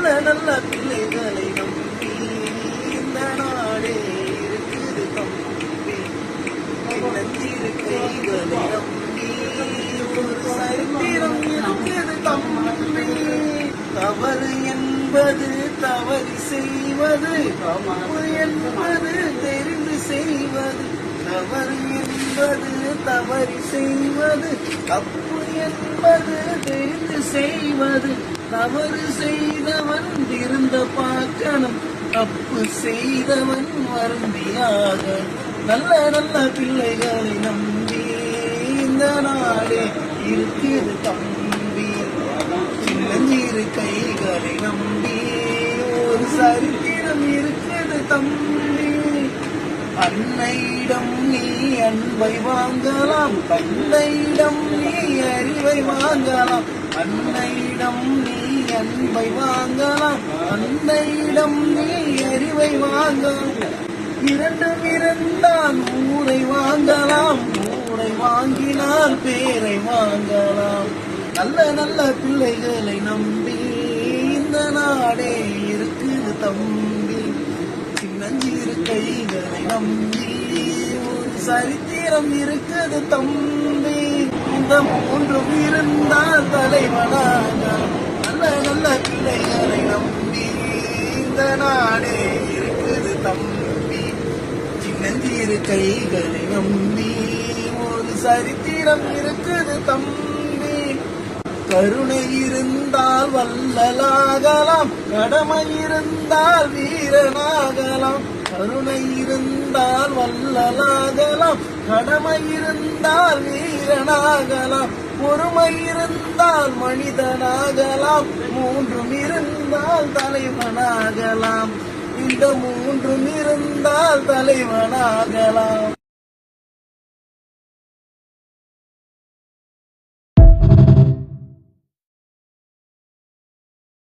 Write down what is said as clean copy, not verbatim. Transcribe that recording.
நல்ல நல்ல பிள்ளைகளை நம்பி இந்த நாடே இருக்குது தம்பி. சின்னஞ்சிறு கைகளை நம்பி ஒரு சரித்திரம் இருக்குது தம்பி. தவறு என்பது தவறி செய்வது, தப்பு என்பது தெரிந்து செய்வது. தவறு என்பது தவறி செய்வது, தப்பு என்பது தெரிந்து செய்வது. தவறு செய்தவன் திருந்த பார்க்கணும், தப்பு செய்தவன் வருந்தியாக. நல்ல நல்ல பிள்ளைகளை நம்பி இந்த நாடே இருக்குது தம்பி. சின்னஞ்சிறு கைகளை நம்பி ஒரு சரித்திரம் இருக்குது தம்பி. அன்னையிடம் நீ அன்பை வாங்கலாம், தந்தையிடம் நீ அறிவை வாங்கலாம். அன்னையிடம் நீ அன்பை வாங்கலாம், தந்தையிடம் நீ அறிவை வாங்கலாம். இரண்டும் இருந்தால் ஊரை வாங்கலாம், ஊரை வாங்கினால் பேரை வாங்கலாம். நல்ல நல்ல பிள்ளைகளை நம்பி இந்த நாடே இருக்குது தம்பி. சின்னஞ்சிறு கைகளை நம்பி ஒரு சரித்திரம் இருக்குது தம்பி. இந்த மூன்றும் இருந்தால் தலைவனாக. நல்ல நல்ல பிள்ளைகளை நம்பி இந்த நாடே இருக்குது தம்பி. சின்னஞ்சிறு கைகளை நம்பி ஒரு சரித்திரம் இருக்குது தம்பி. கருணை இருந்தால் வல்லலாகலாம், கடமை இருந்தால் வீரனாகலாம். கருணை இருந்தால் வல்லலாகலாம், கடமை இருந்தால் வீரனாகலாம். பொறுமை இருந்தால் மனிதனாகலாம், மூன்றும் இருந்தால் தலைவனாகலாம். இந்த மூன்றும் இருந்தால் தலைவனாகலாம்.